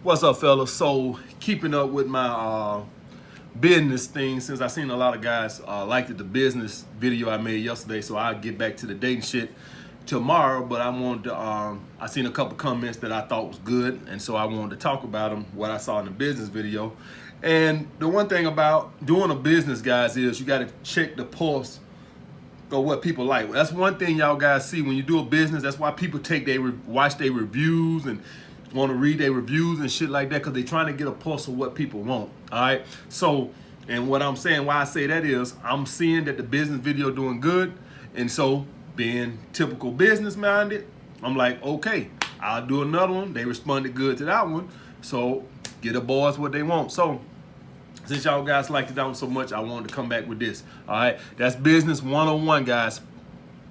What's up, fellas? So, keeping up with my business thing, since I seen a lot of guys liked the business video I made yesterday, so I'll get back to the dating shit tomorrow. But I wanted to, I seen a couple comments that I thought was good, and so I wanted to talk about them, what I saw in the business video. And the one thing about doing a business, guys, is you got to check the pulse or what people like. That's one thing y'all guys see when you do a business. That's why people watch their reviews and want to read their reviews and shit like that, because they're trying to get a pulse of what people want. All right. So, and what I'm saying, why I say that is, I'm seeing that the business video doing good, and so being typical business minded, I'm like, okay, I'll do another one. They responded good to that one, so get the boys what they want. So, since y'all guys liked it out so much, I wanted to come back with this. All right, that's business 101, guys.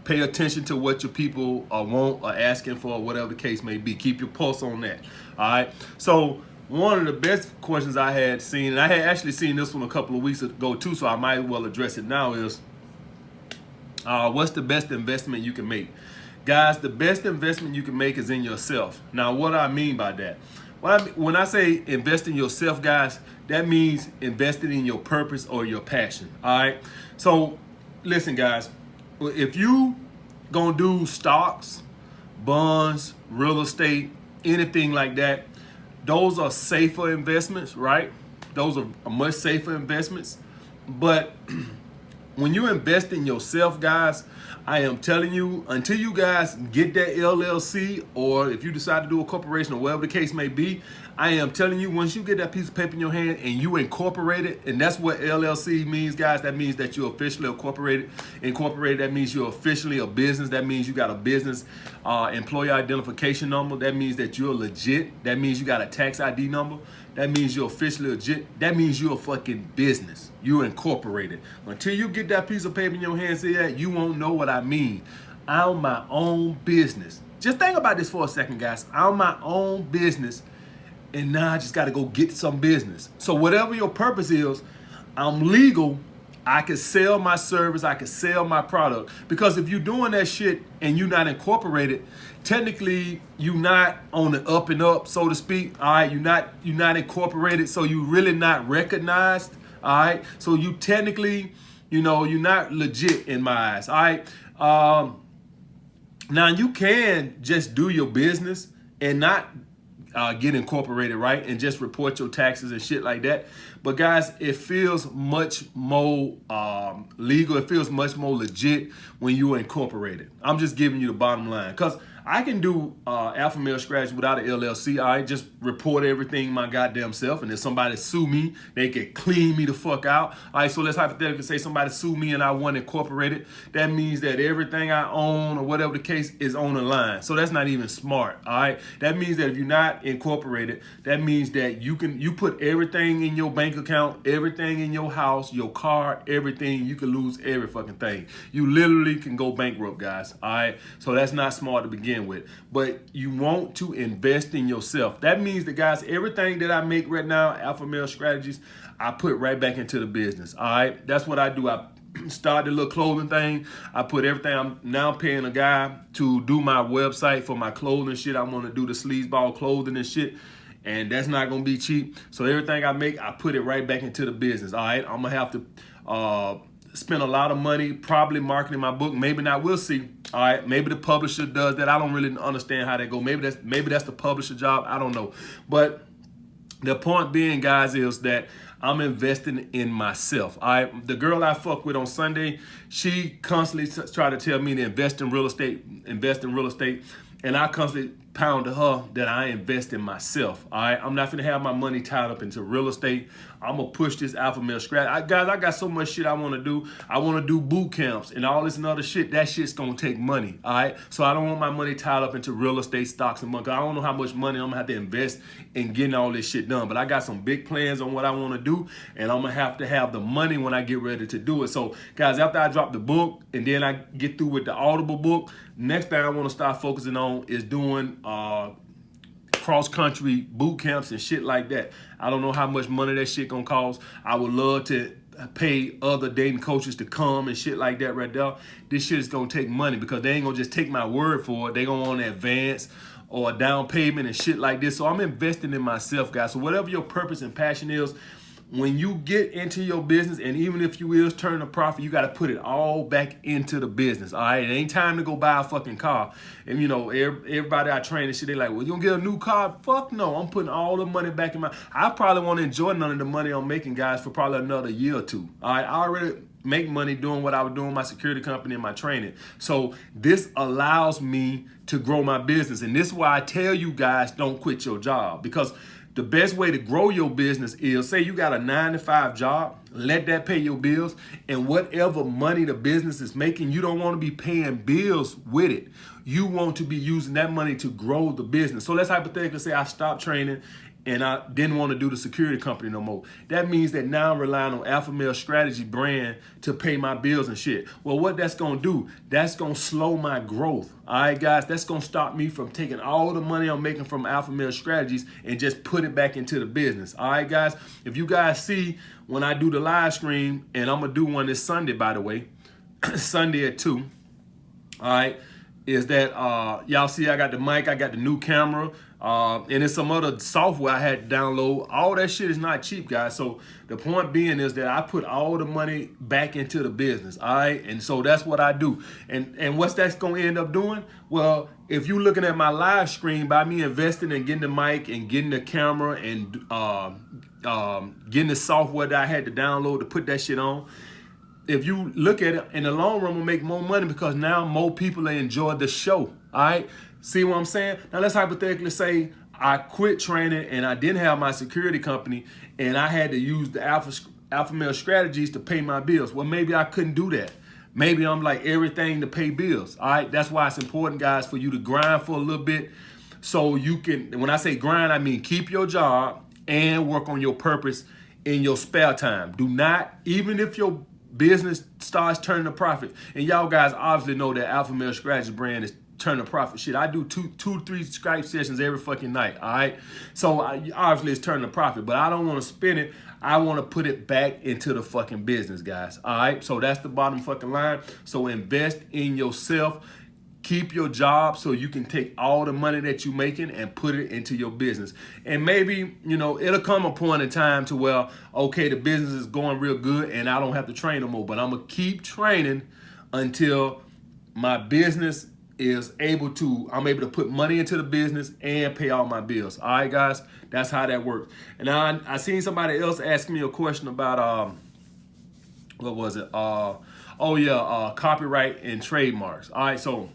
Pay attention to what your people want or asking for, or whatever the case may be. Keep your pulse on that. All right. So one of the best questions I had seen, and I had actually seen this one a couple of weeks ago too, so I might as well address it now, is what's the best investment you can make? Guys, the best investment you can make is in yourself. Now, what do I mean by that? When I say invest in yourself, guys, that means investing in your purpose or your passion. All right. So listen, guys, if you gonna do stocks, bonds, real estate, anything like that, those are safer investments, right? Those are much safer investments. But when you invest in yourself, guys, I am telling you, until you guys get that LLC, or if you decide to do a corporation or whatever the case may be, I am telling you, once you get that piece of paper in your hand and you incorporate it, and that's what LLC means, guys. That means that you're officially incorporated. That means you're officially a business. That means you got a business employee identification number. That means that you're legit. That means you got a tax ID number. That means you're officially legit. That means you're a fucking business. You're incorporated. Until you get that piece of paper in your hand and say that, you won't know what I mean. I'm my own business. Just think about this for a second, guys. I'm my own business, and now I just got to go get some business. So whatever your purpose is, I'm legal. I can sell my service. I can sell my product. Because if you're doing that shit and you're not incorporated, technically you're not on the up and up, so to speak. All right, you're not incorporated, so you really not recognized. All right, so you technically, you're not legit in my eyes. All right. Now you can just do your business and not get incorporated, right? And just report your taxes and shit like that. But guys, it feels much more legal. It feels much more legit when you are incorporated. I'm just giving you the bottom line, because I can do alpha male strategy without an LLC. I just report everything my goddamn self, and if somebody sue me, they can clean me the fuck out. All right, so let's hypothetically say somebody sue me and I want incorporated. That means that everything I own or whatever the case is on the line. So that's not even smart. All right, that means that if you're not incorporated, that means that you put everything in your bank account, everything in your house, your car, everything. You can lose every fucking thing. You literally can go bankrupt, guys. All right, so that's not smart to begin with. But you want to invest in yourself. That means that, guys, everything that I make right now, alpha male strategies, I put right back into the business. All right, that's what I do. I started a little clothing thing. I put everything. I'm now paying a guy to do my website for my clothing shit. I'm gonna do the sleazeball clothing and shit, and that's not gonna be cheap. So everything I make, I put it right back into the business. All right, I'm gonna have to spend a lot of money probably marketing my book. Maybe not. We'll see. All right, maybe the publisher does that. I don't really understand how that go. Maybe that's the publisher job. I don't know. But the point being, guys, is that I'm investing in myself. The girl I fuck with on Sunday, she constantly try to tell me to invest in real estate, and I constantly pound to her that I invest in myself. All right, I'm not gonna have my money tied up into real estate. I'm gonna push this alpha male strategy. Guys, I got so much shit I want to do. I want to do boot camps and all this and other shit. That shit's gonna take money. All right, so I don't want my money tied up into real estate, stocks, and money. I don't know how much money I'm gonna have to invest in getting all this shit done. But I got some big plans on what I want to do, and I'm gonna have to have the money when I get ready to do it. So, guys, after I drop the book and then I get through with the Audible book, next thing I want to start focusing on is doing cross-country boot camps and shit like that. I don't know how much money that shit gonna cost. I would love to pay other dating coaches to come and shit like that right there. This shit is gonna take money, because they ain't gonna just take my word for it. They gonna want to advance or a down payment and shit like this. So I'm investing in myself, guys. So whatever your purpose and passion is, when you get into your business, and even if you is turning a profit, you got to put it all back into the business. All right, it ain't time to go buy a fucking car. And you know, everybody I train and shit, they like, well, you gonna get a new car? Fuck no, I'm putting all the money back in my. I probably won't enjoy none of the money I'm making, guys, for probably another year or two. All right, I already make money doing what I was doing, my security company and my training. So this allows me to grow my business, and this is why I tell you guys, don't quit your job, because the best way to grow your business is, say you got a 9-to-5 job, let that pay your bills, and whatever money the business is making, you don't want to be paying bills with it. You want to be using that money to grow the business. So let's hypothetically say I stopped training and I didn't want to do the security company no more. That means that now I'm relying on Alpha Male Strategy brand to pay my bills and shit. Well, what that's going to do, that's going to slow my growth. All right, guys, that's going to stop me from taking all the money I'm making from Alpha Male Strategies and just put it back into the business. All right, guys, if you guys see when I do the live stream, and I'm going to do one this Sunday, by the way, Sunday at 2, all right, is that y'all see I got the mic, I got the new camera, and it's some other software I had to download. All that shit is not cheap, guys. So the point being is that I put all the money back into the business, all right? And so that's what I do. And what's that's going to end up doing? Well, if you're looking at my live stream, by me investing and getting the mic and getting the camera and getting the software that I had to download to put that shit on, if you look at it, in the long run, we'll make more money because now more people enjoy the show, all right? See what I'm saying? Now, let's hypothetically say I quit training and I didn't have my security company and I had to use the Alpha Male Strategies to pay my bills. Well, maybe I couldn't do that. Maybe I'm like everything to pay bills, all right? That's why it's important, guys, for you to grind for a little bit so you can, when I say grind, I mean keep your job and work on your purpose in your spare time. Do not, even if your business starts turning a profit, and y'all guys obviously know that Alpha Male Strategy brand is turning a profit. Shit, I do two, 3 Skype sessions every fucking night, all right? So obviously it's turning a profit, but I don't want to spend it. I want to put it back into the fucking business, guys, all right? So that's the bottom fucking line. So invest in yourself. Keep your job so you can take all the money that you're making and put it into your business. And maybe, you know, it'll come a point in time to where, okay, the business is going real good and I don't have to train no more. But I'm going to keep training until my business is I'm able to put money into the business and pay all my bills. All right, guys, that's how that works. And now I seen somebody else ask me a question about, what was it? Copyright and trademarks. All right, so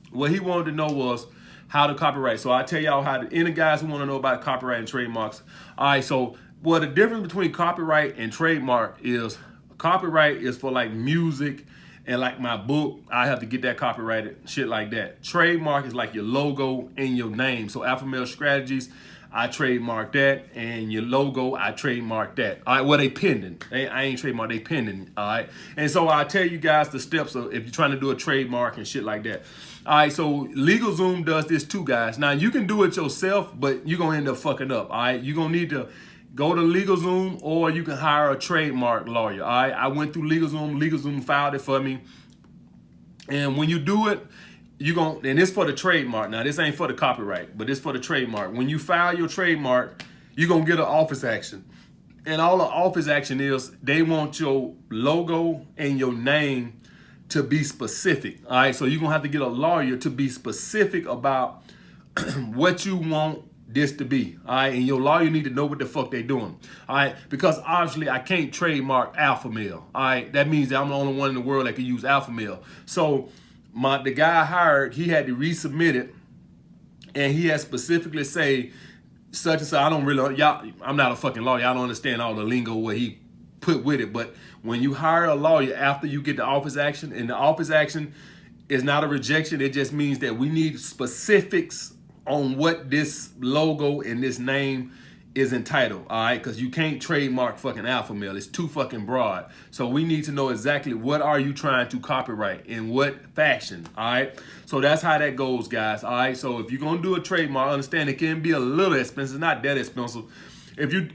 what he wanted to know was how to copyright. So I tell y'all how to, any guys who want to know about copyright and trademarks. All right, so what the difference between copyright and trademark is, copyright is for like music and like my book, I have to get that copyrighted, shit like that. Trademark is like your logo and your name. So Alpha Male Strategies, I trademark that, and your logo, I trademark that. All right, well, they pending. I ain't trademark, they pending, all right? And so I tell you guys the steps of if you're trying to do a trademark and shit like that. All right, so LegalZoom does this too, guys. Now, you can do it yourself, but you're gonna end up fucking up, all right? You're gonna need to go to LegalZoom, or you can hire a trademark lawyer, all right? I went through LegalZoom. LegalZoom filed it for me. And when you do it, and it's for the trademark. Now, this ain't for the copyright, but it's for the trademark. When you file your trademark, you're going to get an office action. And all the office action is, they want your logo and your name to be specific, all right? So you're going to have to get a lawyer to be specific about what you want this to be, all right? And your lawyer need to know what the fuck they doing, all right? Because obviously I can't trademark Alpha Male, all right? That means that I'm the only one in the world that can use Alpha Male. So the guy I hired, he had to resubmit it, and he had specifically say such and such. I'm not a fucking lawyer. I don't understand all the lingo what he put with it. But when you hire a lawyer after you get the office action, and the office action is not a rejection, it just means that we need specifics on what this logo and this name is entitled, all right? Because you can't trademark fucking Alpha Male. It's too fucking broad. So we need to know exactly what are you trying to copyright in what fashion, all right? So that's how that goes, guys, all right? So if you're going to do a trademark, understand it can be a little expensive. It's not that expensive. If you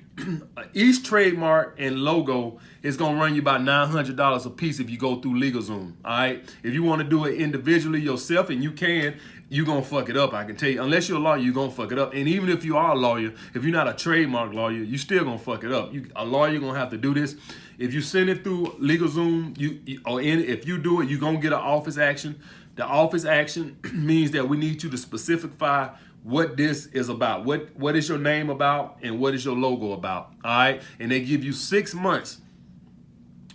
each trademark and logo is gonna run you about $900 a piece if you go through LegalZoom. All right. If you want to do it individually yourself, and you can, you gonna fuck it up. I can tell you. Unless you're a lawyer, you gonna fuck it up. And even if you are a lawyer, if you're not a trademark lawyer, you still gonna fuck it up. A lawyer gonna have to do this. If you send it through LegalZoom, if you do it, you're gonna get an office action. The office action means that we need you to specify what this is about. What is your name about, and what is your logo about? All right. And they give you 6 months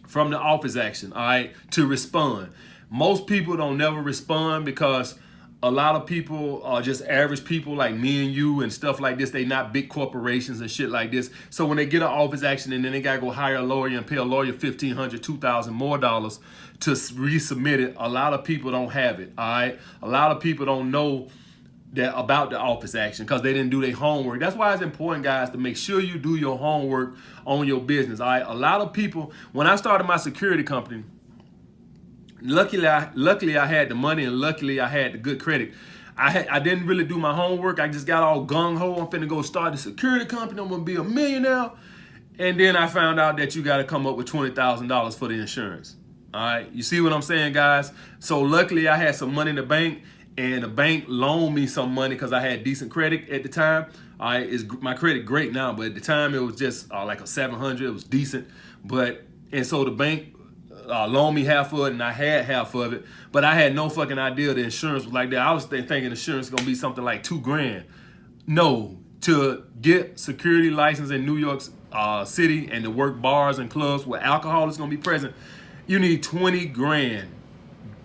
from the office action, all right, to respond. Most people don't never respond because a lot of people are just average people like me and you and stuff like this. They not big corporations and shit like this. So when they get an office action and then they gotta go hire a lawyer and pay a lawyer $1,500, $2,000 more dollars to resubmit it, a lot of people don't have it. All right, a lot of people don't know that about the office action because they didn't do their homework. That's why it's important, guys, to make sure you do your homework on your business. All right, a lot of people. When I started my security company, luckily I had the money, and luckily I had the good credit. I didn't really do my homework. I just got all gung-ho. I'm finna go start a security company. I'm gonna be a millionaire. And then I found out that you gotta come up with $20,000 for the insurance. All right, you see what I'm saying, guys? So luckily I had some money in the bank, and the bank loaned me some money because I had decent credit at the time. All right, my credit great now, but at the time it was just like a 700. It was decent, and so the bank loaned me half of it, and I had half of it, but I had no fucking idea the insurance was like that. I was thinking insurance was gonna be something like $2 grand. No, to get security license in New York City and to work bars and clubs where alcohol is gonna be present, you need 20 grand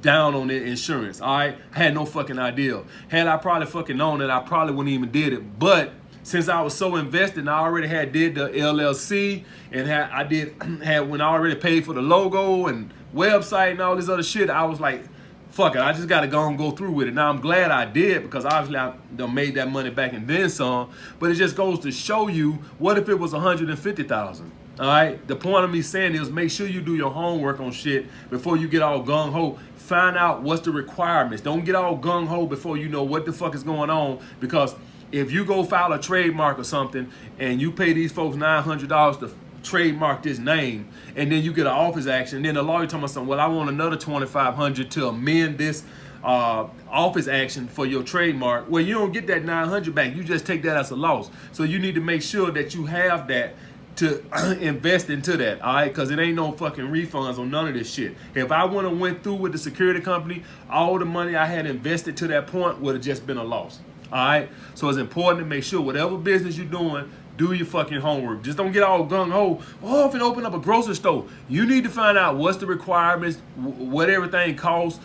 down on the insurance. All right, I had no fucking idea. Had I probably fucking known it, I probably wouldn't even did it. But since I was so invested, and I already did the LLC, and when I already paid for the logo and website and all this other shit, I was like, fuck it, I just gotta go through with it. Now I'm glad I did, because obviously I done made that money back and then some. But it just goes to show you, what if it was $150,000? All right, the point of me saying is, make sure you do your homework on shit before you get all gung-ho. Find out what's the requirements. Don't get all gung-ho before you know what the fuck is going on, because if you go file a trademark or something and you pay these folks $900 to trademark this name, and then you get an office action, and then the lawyer tells me something, well, I want another $2,500 to amend this office action for your trademark. Well, you don't get that $900 back. You just take that as a loss. So you need to make sure that you have that to invest into that, all right? Because it ain't no fucking refunds on none of this shit. If I would have went through with the security company, all the money I had invested to that point would have just been a loss, all right? So it's important to make sure whatever business you're doing, do your fucking homework. Just don't get all gung-ho. Oh, if it open up a grocery store, you need to find out what's the requirements, what everything costs,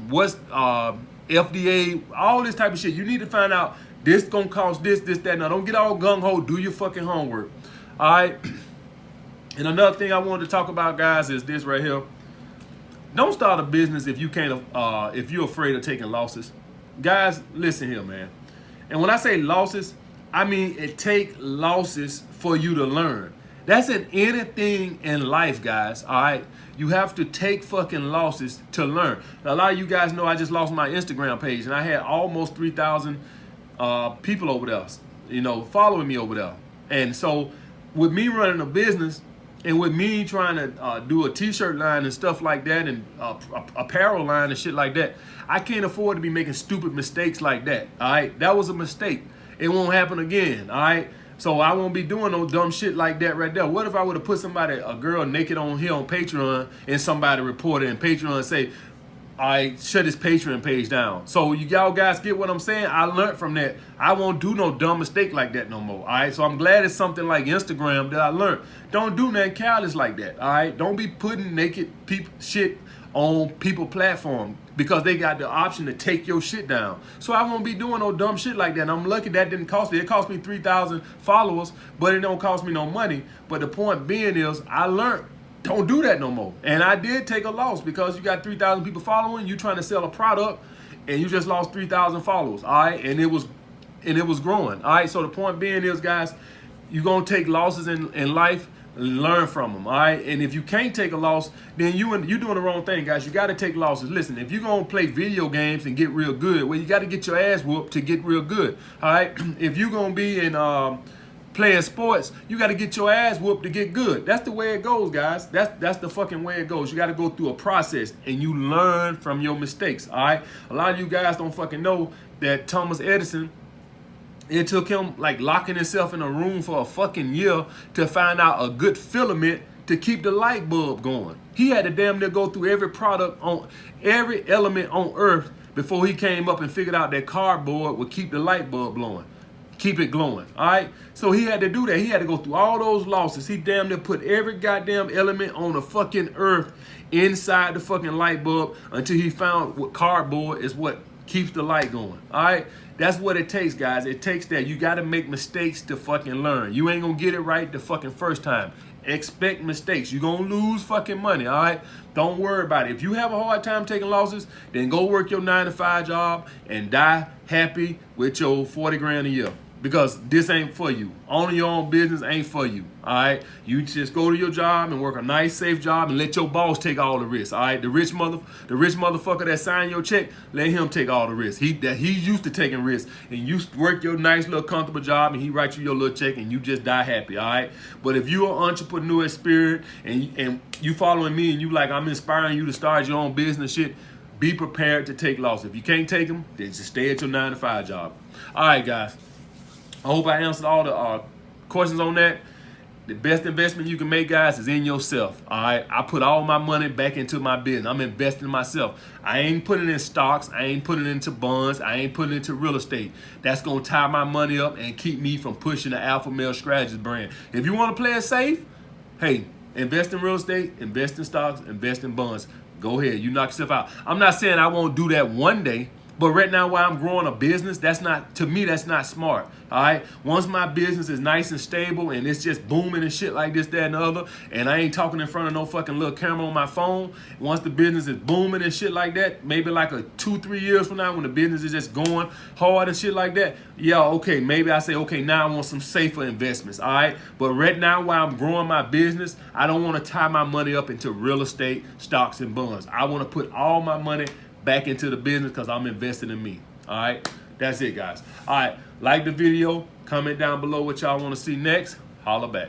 what's FDA, all this type of shit. You need to find out this gonna cost this, that. Now, don't get all gung-ho. Do your fucking homework. All right. And another thing I wanted to talk about, guys, is this right here. Don't start a business if you can't, if you're afraid of taking losses. Guys, listen here, man. And when I say losses, I mean it take losses for you to learn. That's in anything in life, guys. All right. You have to take fucking losses to learn. Now, a lot of you guys know I just lost my Instagram page, and I had almost 3,000 people over there, following me over there. And so, with me running a business, and with me trying to do a t-shirt line and stuff like that, and apparel line and shit like that, I can't afford to be making stupid mistakes like that. All right, that was a mistake. It won't happen again. All right, so I won't be doing no dumb shit like that right there. What if I would have put a girl naked on here on Patreon, and somebody reported in Patreon and say, I shut his Patreon page down? So y'all guys get what I'm saying? I learned from that. I won't do no dumb mistake like that no more. All right. So I'm glad it's something like Instagram that I learned. Don't do nothing careless like that. All right. Don't be putting naked shit on people platform, because they got the option to take your shit down. So I won't be doing no dumb shit like that. And I'm lucky that didn't cost me. It cost me 3,000 followers, but it don't cost me no money. But the point being is, I learned. Don't do that no more. And I did take a loss, because you got 3,000 people following, you trying to sell a product, and you just lost 3,000 followers, all right? And it was growing, all right? So the point being is, guys, you're going to take losses in life and learn from them, all right? And if you can't take a loss, then you're doing the wrong thing, guys. You got to take losses. Listen, if you're going to play video games and get real good, well, you got to get your ass whooped to get real good, all right? If you're going to be in playing sports, you got to get your ass whooped to get good. That's the way it goes, guys. That's the fucking way it goes. You got to go through a process and you learn from your mistakes, all right? A lot of you guys don't fucking know that Thomas Edison, it took him like locking himself in a room for a fucking year to find out a good filament to keep the light bulb going. He had to damn near go through every product on every element on earth before he came up and figured out that cardboard would keep the light bulb blowing, keep it glowing, all right? So he had to do that. He had to go through all those losses. He damn near put every goddamn element on the fucking earth inside the fucking light bulb until he found what cardboard is what keeps the light going, all right? That's what it takes, guys. It takes that. You got to make mistakes to fucking learn. You ain't going to get it right the fucking first time. Expect mistakes. You're going to lose fucking money, all right? Don't worry about it. If you have a hard time taking losses, then go work your 9-to-5 job and die happy with your 40 grand a year. Because this ain't for you. Owning your own business ain't for you, all right? You just go to your job and work a nice, safe job and let your boss take all the risks, all right? The rich motherfucker that signed your check, let him take all the risks. He's used to taking risks. And you work your nice little comfortable job and he writes you your little check and you just die happy, all right? But if you're an entrepreneur spirit and you following me and you like, I'm inspiring you to start your own business shit, be prepared to take losses. If you can't take them, then just stay at your 9-to-5 job. All right, guys. I hope I answered all the questions on that. The best investment you can make, guys, is in yourself, all right? I put all my money back into my business. I'm investing in myself. I ain't putting it in stocks. I ain't putting it into bonds. I ain't putting it into real estate. That's going to tie my money up and keep me from pushing the Alpha Male Strategist brand. If you want to play it safe, hey, invest in real estate, invest in stocks, invest in bonds. Go ahead. You knock yourself out. I'm not saying I won't do that one day. But right now, while I'm growing a business, to me, that's not smart, all right? Once my business is nice and stable and it's just booming and shit like this, that, and the other, and I ain't talking in front of no fucking little camera on my phone, once the business is booming and shit like that, maybe like 2-3 years from now when the business is just going hard and shit like that, yeah, okay, maybe I say, okay, now I want some safer investments, all right? But right now, while I'm growing my business, I don't want to tie my money up into real estate, stocks, and bonds. I want to put all my money back into the business because I'm investing in me. All right, that's it, guys. All right, like the video, comment down below what y'all want to see next. Holla back.